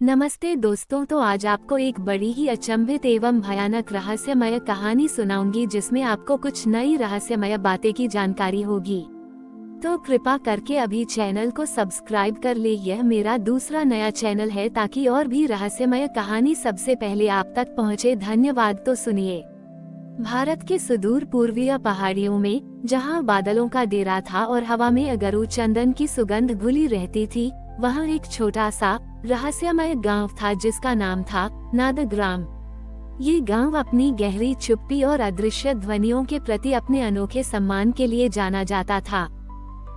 नमस्ते दोस्तों, तो आज आपको एक बड़ी ही अचंभित एवं भयानक रहस्यमय कहानी सुनाऊंगी जिसमें आपको कुछ नई रहस्यमय बातें की जानकारी होगी। तो कृपा करके अभी चैनल को सब्सक्राइब कर ले। यह मेरा दूसरा नया चैनल है ताकि और भी रहस्यमय कहानी सबसे पहले आप तक पहुंचे। धन्यवाद। तो सुनिए। भारत के सुदूर पूर्वीय पहाड़ियों में, जहां बादलों का डेरा था और हवा में अगरू चंदन की सुगंध घुली रहती थी, वहां एक छोटा सा रहस्यमय गांव था जिसका नाम था नादग्राम। ये गांव अपनी गहरी चुप्पी और अदृश्य ध्वनियों के प्रति अपने अनोखे सम्मान के लिए जाना जाता था।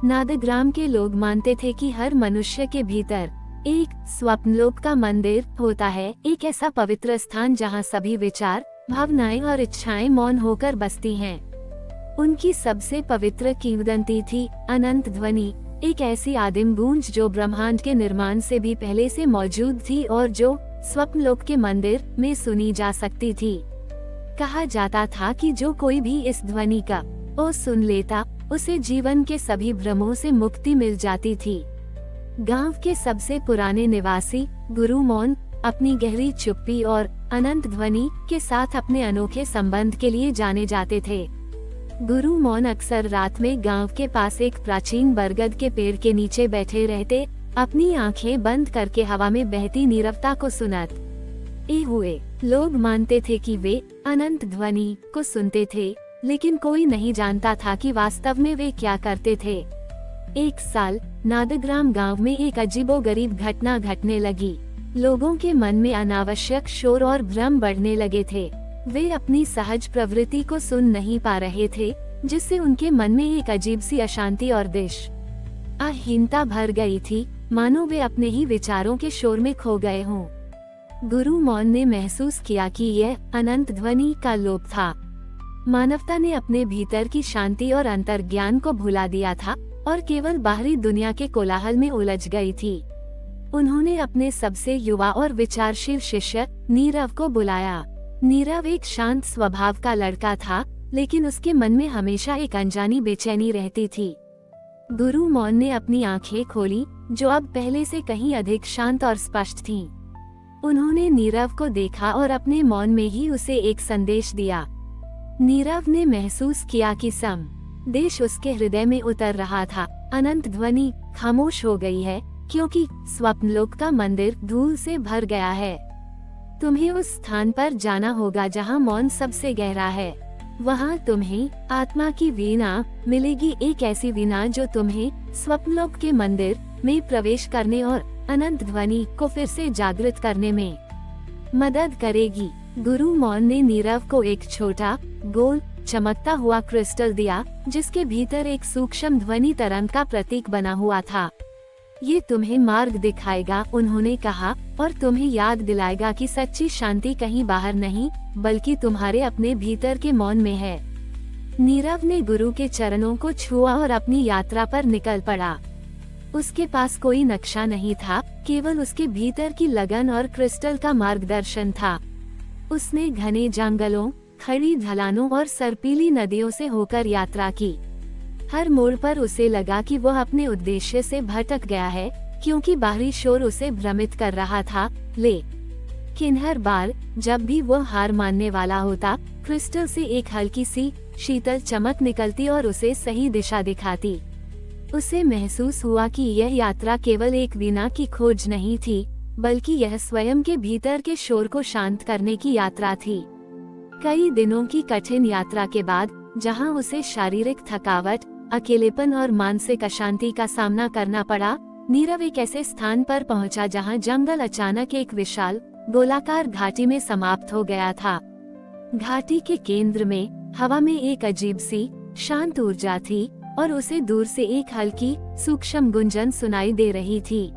नादग्राम के लोग मानते थे कि हर मनुष्य के भीतर एक स्वप्नलोक का मंदिर होता है, एक ऐसा पवित्र स्थान जहां सभी विचार, भावनाएं और इच्छाएं मौन होकर बसती हैं। उनकी सबसे पवित्र किंवदंती थी अनंत ध्वनि, एक ऐसी आदिम गूंज जो ब्रह्मांड के निर्माण से भी पहले से मौजूद थी और जो स्वप्नलोक के मंदिर में सुनी जा सकती थी। कहा जाता था कि जो कोई भी इस ध्वनि का ओ सुन लेता, उसे जीवन के सभी भ्रमों से मुक्ति मिल जाती थी। गांव के सबसे पुराने निवासी गुरु मौन अपनी गहरी चुप्पी और अनंत ध्वनि के साथ अपने अनोखे संबंध के लिए जाने जाते थे। गुरु मौन अक्सर रात में गांव के पास एक प्राचीन बरगद के पेड़ के नीचे बैठे रहते, अपनी आंखें बंद करके हवा में बहती नीरवता को सुनत हुए। लोग मानते थे कि वे अनंत ध्वनि को सुनते थे, लेकिन कोई नहीं जानता था कि वास्तव में वे क्या करते थे। एक साल नादग्राम गांव में एक अजीबोगरीब घटना घटने लगी। लोगों के मन में अनावश्यक शोर और भ्रम बढ़ने लगे थे। वे अपनी सहज प्रवृत्ति को सुन नहीं पा रहे थे, जिससे उनके मन में एक अजीब सी अशांति और दिशाहीनता भर गई थी, मानो वे अपने ही विचारों के शोर में खो गए हों। गुरु मौन ने महसूस किया कि यह अनंत ध्वनि का लोप था। मानवता ने अपने भीतर की शांति और अंतर्ज्ञान को भुला दिया था और केवल बाहरी दुनिया के कोलाहल में उलझ गई थी। उन्होंने अपने सबसे युवा और विचारशील शिष्य नीरव को बुलाया। नीरव एक शांत स्वभाव का लड़का था, लेकिन उसके मन में हमेशा एक अनजानी बेचैनी रहती थी। गुरु मौन ने अपनी आंखें खोली, जो अब पहले से कहीं अधिक शांत और स्पष्ट थीं। उन्होंने नीरव को देखा और अपने मौन में ही उसे एक संदेश दिया। नीरव ने महसूस किया कि संदेश उसके हृदय में उतर रहा था। अनंत ध्वनि खामोश हो गई है, क्योंकि स्वप्नलोक का मंदिर धूल से भर गया है। तुम्हें उस स्थान पर जाना होगा जहां मौन सबसे गहरा है। वहां तुम्हें आत्मा की वीणा मिलेगी, एक ऐसी वीणा जो तुम्हें स्वप्नलोक के मंदिर में प्रवेश करने और अनंत ध्वनि को फिर से जागृत करने में मदद करेगी। गुरु मौन ने नीरव को एक छोटा, गोल, चमकता हुआ क्रिस्टल दिया, जिसके भीतर एक सूक्ष्म ध्वनि तरंग का प्रतीक बना हुआ था। ये तुम्हें मार्ग दिखाएगा, उन्होंने कहा, और तुम्हें याद दिलाएगा कि सच्ची शांति कहीं बाहर नहीं, बल्कि तुम्हारे अपने भीतर के मौन में है। नीरव ने गुरु के चरणों को छुआ और अपनी यात्रा पर निकल पड़ा। उसके पास कोई नक्शा नहीं था, केवल उसके भीतर की लगन और क्रिस्टल का मार्गदर्शन था। उसने घने जंगलों, खड़ी ढलानों और सर्पीली नदियों से होकर यात्रा की। हर मोड़ पर उसे लगा कि वह अपने उद्देश्य से भटक गया है, क्योंकि बाहरी शोर उसे भ्रमित कर रहा था। लेकिन हर बार जब भी वह हार मानने वाला होता, क्रिस्टल से एक हल्की सी शीतल चमक निकलती और उसे सही दिशा दिखाती। उसे महसूस हुआ कि यह यात्रा केवल एक वीणा की खोज नहीं थी, बल्कि यह स्वयं के भीतर के शोर को शांत करने की यात्रा थी। कई दिनों की कठिन यात्रा के बाद, जहां उसे शारीरिक थकावट, अकेलेपन और मानसिक अशांति का सामना करना पड़ा, नीरव एक ऐसे स्थान पर पहुंचा जहां जंगल अचानक एक विशाल गोलाकार घाटी में समाप्त हो गया था। घाटी के केंद्र में हवा में एक अजीब सी शांत ऊर्जा थी और उसे दूर से एक हल्की सूक्ष्म गुंजन सुनाई दे रही थी,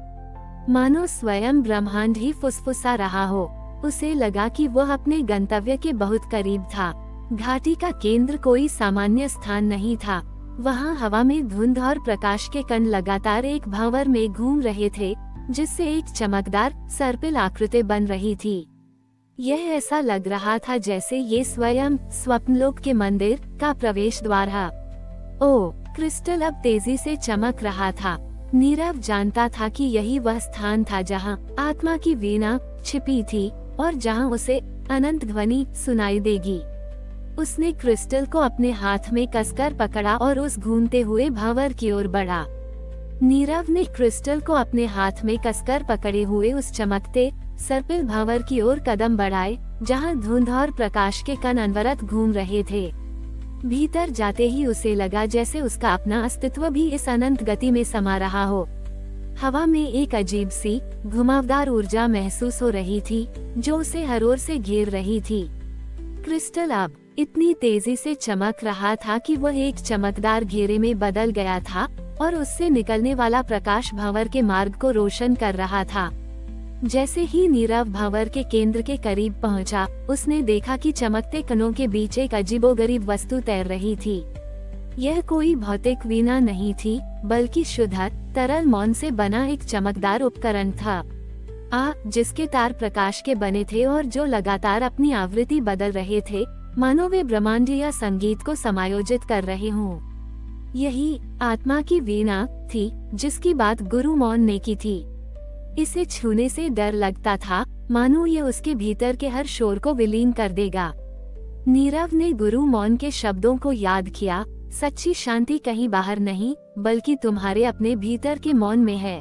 मानो स्वयं ब्रह्मांड ही फुसफुसा रहा हो। उसे लगा कि वह अपने गंतव्य के बहुत करीब था। घाटी का केंद्र कोई सामान्य स्थान नहीं था। वहां हवा में धुंध और प्रकाश के कण लगातार एक भंवर में घूम रहे थे, जिससे एक चमकदार सर्पिल आकृति बन रही थी। यह ऐसा लग रहा था जैसे ये स्वयं स्वप्नलोक के मंदिर का प्रवेश द्वार है। क्रिस्टल अब तेजी से चमक रहा था। नीरव जानता था कि यही वह स्थान था जहां आत्मा की वीणा छिपी थी और जहां उसे अनंत ध्वनि सुनाई देगी। उसने क्रिस्टल को अपने हाथ में कसकर पकड़ा और उस घूमते हुए भंवर की ओर बढ़ा। नीरव ने क्रिस्टल को अपने हाथ में कसकर पकड़े हुए उस चमकते सर्पिल भंवर की ओर कदम बढ़ाए, जहां धुंध और प्रकाश के कण अनवरत घूम रहे थे। भीतर जाते ही उसे लगा जैसे उसका अपना अस्तित्व भी इस अनंत गति में समा रहा हो। हवा में एक अजीब सी घुमावदार ऊर्जा महसूस हो रही थी जो उसे हर ओर से घेर रही थी। क्रिस्टल अब इतनी तेजी से चमक रहा था कि वह एक चमकदार घेरे में बदल गया था और उससे निकलने वाला प्रकाश भंवर के मार्ग को रोशन कर रहा था। जैसे ही नीरव भंवर के केंद्र के करीब पहुंचा, उसने देखा कि चमकते कणों के बीच एक अजीबोगरीब वस्तु तैर रही थी। यह कोई भौतिक वीणा नहीं थी, बल्कि शुद्ध तरल मौन से बना एक चमकदार उपकरण था, जिसके तार प्रकाश के बने थे और जो लगातार अपनी आवृत्ति बदल रहे थे, मानो वे ब्रह्मांडीय संगीत को समायोजित कर रहे हों। यही आत्मा की वीणा थी जिसकी बात गुरु मौन ने की थी। इसे छूने से डर लगता था, मानो ये उसके भीतर के हर शोर को विलीन कर देगा। नीरव ने गुरु मौन के शब्दों को याद किया, सच्ची शांति कहीं बाहर नहीं, बल्कि तुम्हारे अपने भीतर के मौन में है।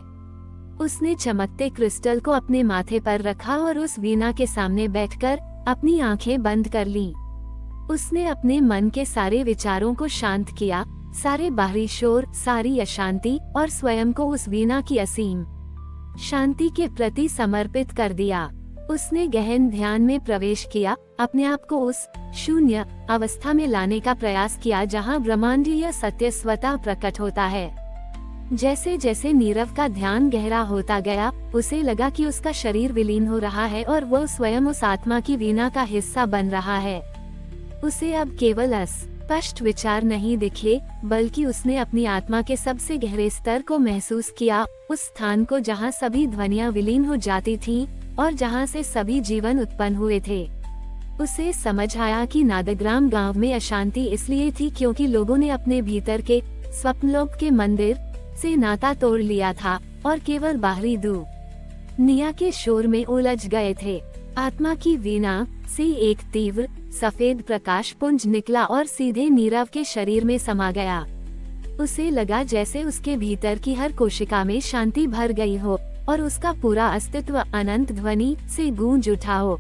उसने चमकते क्रिस्टल को अपने माथे पर रखा और उस वीणा के सामने बैठकर अपनी आंखें बंद कर लीं। उसने अपने मन के सारे विचारों को शांत किया, सारे बाहरी शोर, सारी अशांति और स्वयं को उस वीणा की असीम शांति के प्रति समर्पित कर दिया। उसने गहन ध्यान में प्रवेश किया, अपने आप को उस शून्य अवस्था में लाने का प्रयास किया जहां ब्रह्मांडीय सत्य स्वतः प्रकट होता है। जैसे जैसे नीरव का ध्यान गहरा होता गया, उसे लगा कि उसका शरीर विलीन हो रहा है और वह स्वयं उस आत्मा की वीणा का हिस्सा बन रहा है। उसे अब केवल स्पष्ट विचार नहीं दिखे, बल्कि उसने अपनी आत्मा के सबसे गहरे स्तर को महसूस किया, उस स्थान को जहां सभी ध्वनियां विलीन हो जाती थीं और जहां से सभी जीवन उत्पन्न हुए थे। उसे समझ आया कि नादग्राम गांव में अशांति इसलिए थी क्योंकि लोगों ने अपने भीतर के स्वप्नलोक के मंदिर से नाता तोड़ लिया था और केवल बाहरी दुनिया के शोर में उलझ गए थे। आत्मा की वीणा से एक तीव्र सफेद प्रकाश पुंज निकला और सीधे नीरव के शरीर में समा गया। उसे लगा जैसे उसके भीतर की हर कोशिका में शांति भर गई हो और उसका पूरा अस्तित्व अनंत ध्वनि से गूंज उठा हो।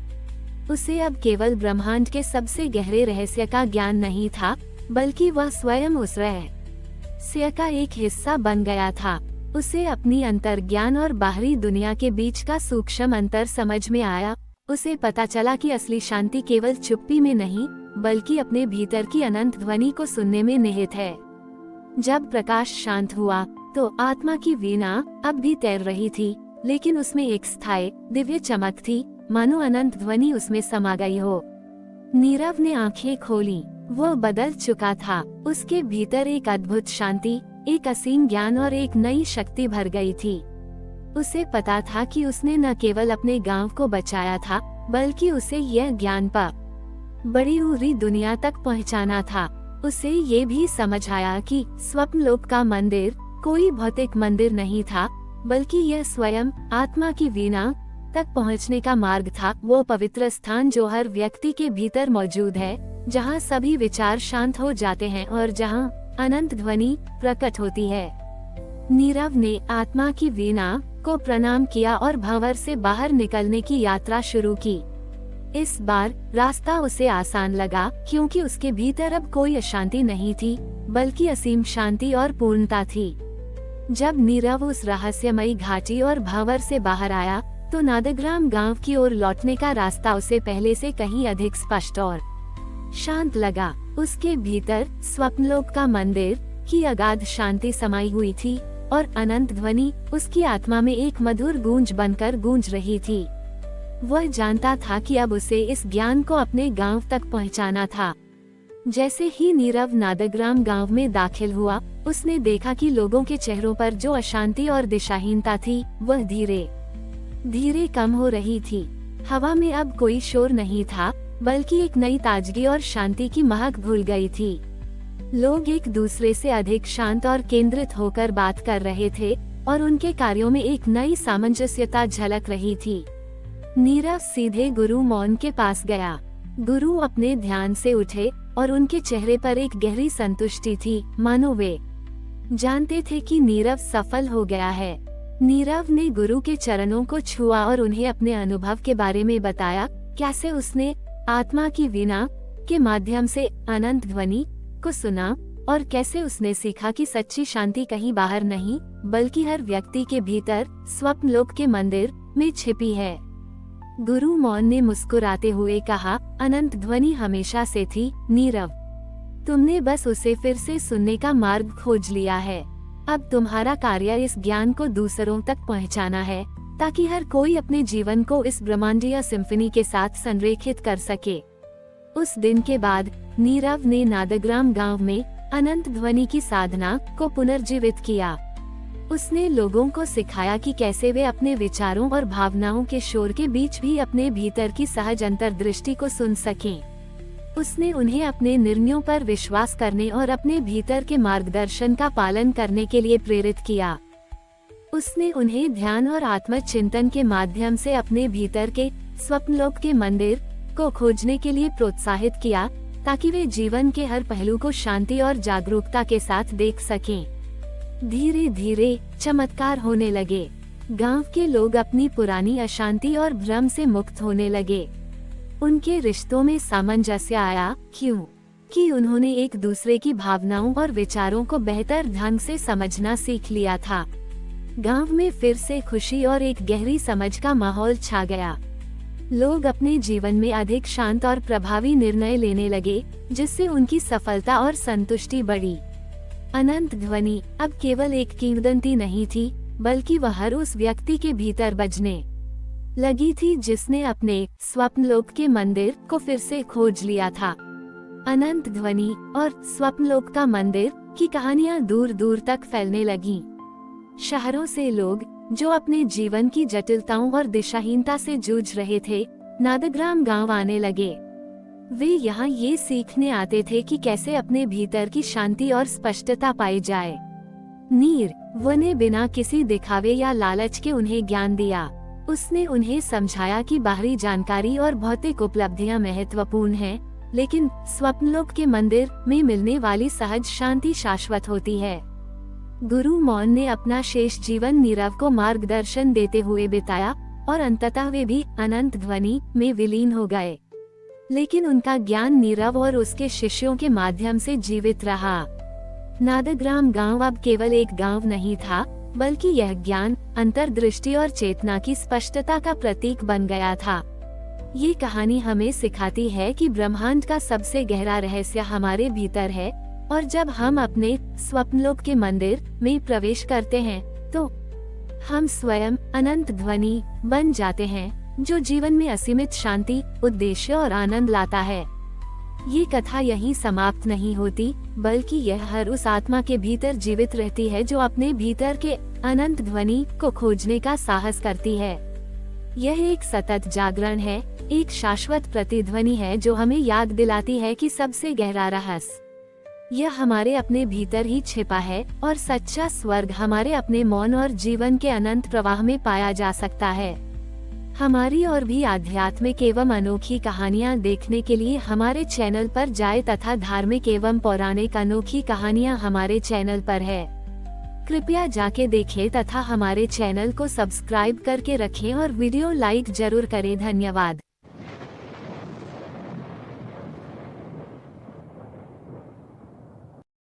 उसे अब केवल ब्रह्मांड के सबसे गहरे रहस्य का ज्ञान नहीं था, बल्कि वह स्वयं उस रहस्य का एक हिस्सा बन गया था। उसे अपनी अंतर्ज्ञान और बाहरी दुनिया के बीच का सूक्ष्म अंतर समझ में आया। उसे पता चला कि असली शांति केवल चुप्पी में नहीं, बल्कि अपने भीतर की अनंत ध्वनि को सुनने में निहित है। जब प्रकाश शांत हुआ, तो आत्मा की वीणा अब भी तैर रही थी, लेकिन उसमें एक स्थायी दिव्य चमक थी, मानो अनंत ध्वनि उसमें समा गई हो। नीरव ने आंखें खोली, वह बदल चुका था। उसके भीतर एक अद्भुत शांति, एक असीम ज्ञान और एक नई शक्ति भर गई थी। उसे पता था कि उसने न केवल अपने गांव को बचाया था, बल्कि उसे यह ज्ञान बड़ी हुई दुनिया तक पहुंचाना था। उसे ये भी समझ आया कि स्वप्नलोक का मंदिर कोई भौतिक मंदिर नहीं था, बल्कि यह स्वयं आत्मा की वीणा तक पहुंचने का मार्ग था, वो पवित्र स्थान जो हर व्यक्ति के भीतर मौजूद है, जहां सभी विचार शांत हो जाते हैं और जहां अनंत ध्वनि प्रकट होती है। नीरव ने आत्मा की वीणा को प्रणाम किया और भंवर से बाहर निकलने की यात्रा शुरू की। इस बार रास्ता उसे आसान लगा, क्योंकि उसके भीतर अब कोई अशांति नहीं थी, बल्कि असीम शांति और पूर्णता थी। जब नीरव उस रहस्यमयी घाटी और भंवर से बाहर आया, तो नादग्राम गांव की ओर लौटने का रास्ता उसे पहले से कहीं अधिक स्पष्ट और शांत लगा। उसके भीतर स्वप्नलोक का मंदिर की अगाध शांति समाई हुई थी और अनंत ध्वनि उसकी आत्मा में एक मधुर गूंज बनकर गूंज रही थी। वह जानता था कि अब उसे इस ज्ञान को अपने गांव तक पहुंचाना था। जैसे ही नीरव नादग्राम गांव में दाखिल हुआ, उसने देखा कि लोगों के चेहरों पर जो अशांति और दिशाहीनता थी, वह धीरे धीरे कम हो रही थी। हवा में अब कोई शोर नहीं था, बल्कि एक नई ताजगी और शांति की महक घुल गई थी। लोग एक दूसरे से अधिक शांत और केंद्रित होकर बात कर रहे थे, और उनके कार्यों में एक नई सामंजस्यता झलक रही थी। नीरव सीधे गुरु मौन के पास गया। गुरु अपने ध्यान से उठे और उनके चेहरे पर एक गहरी संतुष्टि थी, मानो वे जानते थे कि नीरव सफल हो गया है। नीरव ने गुरु के चरणों को छुआ और उन्हें अपने अनुभव के बारे में बताया, कैसे उसने आत्मा की वीणा के माध्यम से अनंत ध्वनि को सुना और कैसे उसने सीखा कि सच्ची शांति कहीं बाहर नहीं बल्कि हर व्यक्ति के भीतर स्वप्नलोक के मंदिर में छिपी है। गुरु मौन ने मुस्कुराते हुए कहा, अनंत ध्वनि हमेशा से थी नीरव, तुमने बस उसे फिर से सुनने का मार्ग खोज लिया है। अब तुम्हारा कार्य इस ज्ञान को दूसरों तक पहुंचाना है, ताकि हर कोई अपने जीवन को इस ब्रह्मांडीय सिम्फनी के साथ संरेखित कर सके। उस दिन के बाद नीरव ने नादग्राम गांव में अनंत ध्वनि की साधना को पुनर्जीवित किया। उसने लोगों को सिखाया कि कैसे वे अपने विचारों और भावनाओं के शोर के बीच भी अपने भीतर की सहज अंतर्दृष्टि को सुन सकें। उसने उन्हें अपने निर्णयों पर विश्वास करने और अपने भीतर के मार्गदर्शन का पालन करने के लिए प्रेरित किया। उसने उन्हें ध्यान और आत्मचिंतन के माध्यम से अपने भीतर के स्वप्नलोक के मंदिर को खोजने के लिए प्रोत्साहित किया, ताकि वे जीवन के हर पहलू को शांति और जागरूकता के साथ देख सकें। धीरे धीरे चमत्कार होने लगे। गांव के लोग अपनी पुरानी अशांति और भ्रम से मुक्त होने लगे। उनके रिश्तों में सामंजस्य आया, क्योंकि उन्होंने एक दूसरे की भावनाओं और विचारों को बेहतर ढंग से समझना सीख लिया था। गांव में फिर से खुशी और एक गहरी समझ का माहौल छा गया। लोग अपने जीवन में अधिक शांत और प्रभावी निर्णय लेने लगे, जिससे उनकी सफलता और संतुष्टि बढ़ी। अनंत ध्वनि अब केवल एक किंवदंती नहीं थी, बल्कि वह हर उस व्यक्ति के भीतर बजने लगी थी जिसने अपने स्वप्नलोक के मंदिर को फिर से खोज लिया था। अनंत ध्वनि और स्वप्नलोक का मंदिर की कहानियां दूर दूर तक फैलने लगीं। शहरों से लोग जो अपने जीवन की जटिलताओं और दिशाहीनता से जूझ रहे थे, नादग्राम गांव आने लगे। वे यहाँ ये सीखने आते थे कि कैसे अपने भीतर की शांति और स्पष्टता पाई जाए। नीरव ने बिना किसी दिखावे या लालच के उन्हें ज्ञान दिया। उसने उन्हें समझाया कि बाहरी जानकारी और भौतिक उपलब्धियां महत्वपूर्ण हैं, लेकिन स्वप्नलोक के मंदिर में मिलने वाली सहज शांति शाश्वत होती है। गुरु मौन ने अपना शेष जीवन नीरव को मार्गदर्शन देते हुए बिताया और अंततः वे भी अनंत ध्वनि में विलीन हो गए। लेकिन उनका ज्ञान नीरव और उसके शिष्यों के माध्यम से जीवित रहा। नादग्राम गांव अब केवल एक गांव नहीं था, बल्कि यह ज्ञान, अंतर्दृष्टि और चेतना की स्पष्टता का प्रतीक बन गया था। ये कहानी हमें सिखाती है कि ब्रह्मांड का सबसे गहरा रहस्य हमारे भीतर है, और जब हम अपने स्वप्नलोक के मंदिर में प्रवेश करते हैं, तो हम स्वयं अनंत ध्वनि बन जाते हैं, जो जीवन में असीमित शांति, उद्देश्य और आनंद लाता है। ये कथा यहीं समाप्त नहीं होती, बल्कि यह हर उस आत्मा के भीतर जीवित रहती है जो अपने भीतर के अनंत ध्वनि को खोजने का साहस करती है। यह एक सतत जागरण है, एक शाश्वत प्रतिध्वनि है जो हमें याद दिलाती है कि सबसे गहरा रहस्य यह हमारे अपने भीतर ही छिपा है, और सच्चा स्वर्ग हमारे अपने मौन और जीवन के अनंत प्रवाह में पाया जा सकता है। हमारी और भी आध्यात्मिक एवं अनोखी कहानियाँ देखने के लिए हमारे चैनल पर जाएं तथा धार्मिक एवं पौराणिक अनोखी कहानियाँ हमारे चैनल पर है। कृपया जाके देखें तथा हमारे चैनल को सब्सक्राइब करके रखें और वीडियो लाइक जरूर करें। धन्यवाद।